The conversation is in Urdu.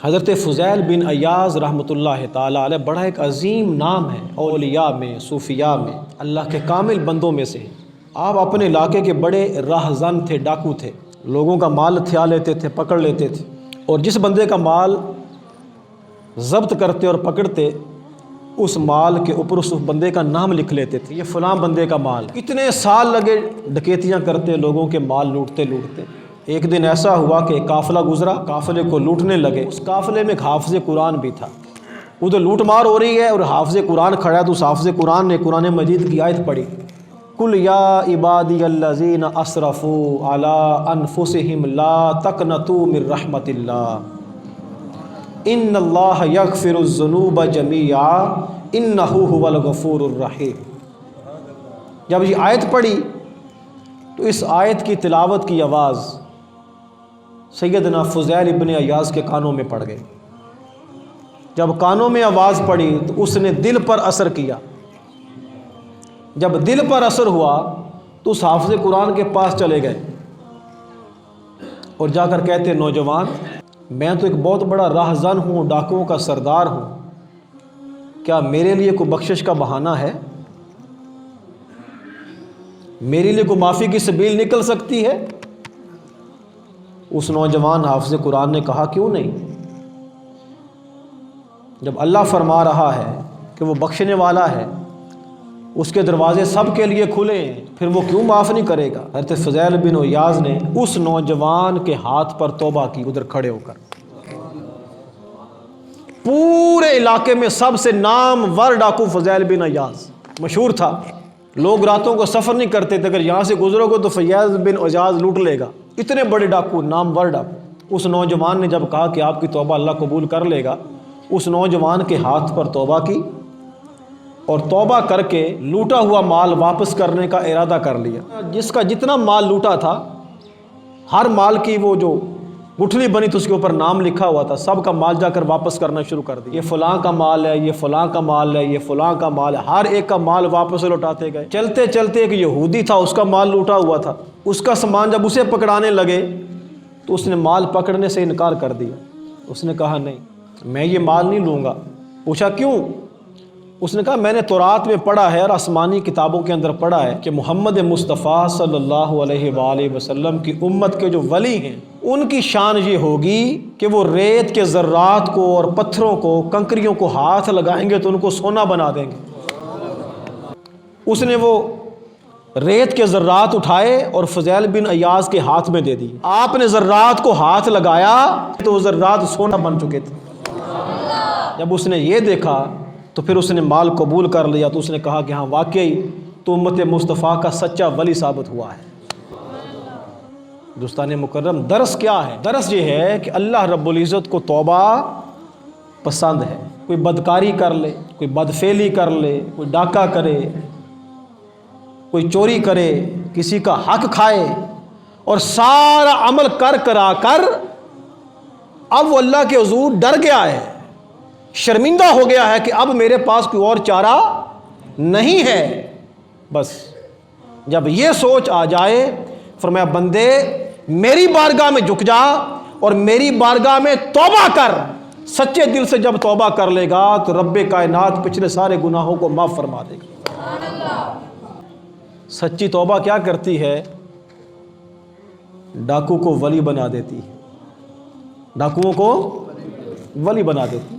حضرت فضیل بن عیاض رحمۃ اللہ تعالیٰ علیہ بڑا ایک عظیم نام ہے، اولیاء میں، صوفیاء میں، اللہ کے کامل بندوں میں سے۔ آپ اپنے علاقے کے بڑے راہزن تھے، ڈاکو تھے، لوگوں کا مال ہتھیا لیتے تھے، پکڑ لیتے تھے، اور جس بندے کا مال ضبط کرتے اور پکڑتے اس مال کے اوپر اس بندے کا نام لکھ لیتے تھے، یہ فلاں بندے کا مال۔ اتنے سال لگے ڈکیتیاں کرتے، لوگوں کے مال لوٹتے لوٹتے۔ ایک دن ایسا ہوا کہ قافلہ گزرا، قافلے کو لوٹنے لگے، اس قافلے میں ایک حافظ قرآن بھی تھا۔ ادھر لوٹ مار ہو رہی ہے اور حافظ قرآن کھڑا ہے، تو اس حافظ قرآن نے قرآن مجید کی آیت پڑھی، قل یا عبادی الذین اسرفوا علی انفسہم لا تقنطوا من رحمت اللہ ان اللہ یغفر الذنوب جمیعا انہ ھو الغفور الرحیم۔ جب یہ آیت پڑھی تو اس آیت کی تلاوت کی آواز سیدنا فضیل ابن عیاض کے کانوں میں پڑ گئی۔ جب کانوں میں آواز پڑی تو اس نے دل پر اثر کیا۔ جب دل پر اثر ہوا تو اس حافظ قرآن کے پاس چلے گئے اور جا کر کہتے، نوجوان، میں تو ایک بہت بڑا راہزن ہوں، ڈاکوؤں کا سردار ہوں، کیا میرے لیے کوئی بخشش کا بہانہ ہے؟ میرے لیے کوئی معافی کی سبیل نکل سکتی ہے؟ اس نوجوان حافظ قرآن نے کہا، کیوں نہیں؟ جب اللہ فرما رہا ہے کہ وہ بخشنے والا ہے، اس کے دروازے سب کے لیے کھلے ہیں، پھر وہ کیوں معاف نہیں کرے گا؟ حضرت فضیل بن عیاض نے اس نوجوان کے ہاتھ پر توبہ کی، ادھر کھڑے ہو کر۔ پورے علاقے میں سب سے نامور ڈاکو فضیل بن عیاض مشہور تھا۔ لوگ راتوں کو سفر نہیں کرتے تھے، اگر یہاں سے گزرو گے تو فضیل بن عیاض لوٹ لے گا۔ اتنے بڑے ڈاکو، نامور ڈاکو۔ اس نوجوان نے جب کہا کہ آپ کی توبہ اللہ قبول کر لے گا، اس نوجوان کے ہاتھ پر توبہ کی اور توبہ کر کے لوٹا ہوا مال واپس کرنے کا ارادہ کر لیا۔ جس کا جتنا مال لوٹا تھا، ہر مال کی وہ جو گٹھلی بنی تھی اس کے اوپر نام لکھا ہوا تھا، سب کا مال جا کر واپس کرنا شروع کر دیا۔ یہ فلاں کا مال ہے، یہ فلاں کا مال ہے، یہ فلاں کا مال ہے، ہر ایک کا مال واپس لوٹاتے گئے۔ چلتے چلتے ایک یہودی تھا، اس کا مال لوٹا ہوا تھا، اس کا سامان جب اسے پکڑانے لگے تو اس نے مال پکڑنے سے انکار کر دیا۔ اس نے کہا، نہیں، میں یہ مال نہیں لوں گا۔ پوچھا کیوں؟ اس نے کہا، میں نے تورات میں پڑھا ہے اور آسمانی کتابوں کے اندر پڑھا ہے کہ محمد مصطفیٰ صلی اللہ علیہ وآلہ وسلم کی امت کے جو ولی ہیں ان کی شان یہ ہوگی کہ وہ ریت کے ذرات کو اور پتھروں کو، کنکریوں کو ہاتھ لگائیں گے تو ان کو سونا بنا دیں گے۔ اس نے وہ ریت کے ذرات اٹھائے اور فضیل بن عیاض کے ہاتھ میں دے دی۔ آپ نے ذرات کو ہاتھ لگایا تو وہ ذرات سونا بن چکے تھے۔ جب اس نے یہ دیکھا تو پھر اس نے مال قبول کر لیا، تو اس نے کہا کہ ہاں واقعی تو امت مصطفیٰ کا سچا ولی ثابت ہوا ہے۔ دوستان مکرم، درس کیا ہے؟ درس یہ ہے کہ اللہ رب العزت کو توبہ پسند ہے۔ کوئی بدکاری کر لے، کوئی بدفعلی کر لے، کوئی ڈاکہ کرے، کوئی چوری کرے، کسی کا حق کھائے اور سارا عمل کرا کر اب وہ اللہ کے حضور ڈر گیا ہے، شرمندہ ہو گیا ہے کہ اب میرے پاس کوئی اور چارہ نہیں ہے۔ بس جب یہ سوچ آ جائے، فرمایا بندے میری بارگاہ میں جھک جا اور میری بارگاہ میں توبہ کر۔ سچے دل سے جب توبہ کر لے گا تو رب کائنات پچھلے سارے گناہوں کو معاف فرما دے گا۔ سچی توبہ کیا کرتی ہے؟ ڈاکو کو ولی بنا دیتی ہے، ڈاکوؤں کو ولی بنا دیتی ہے۔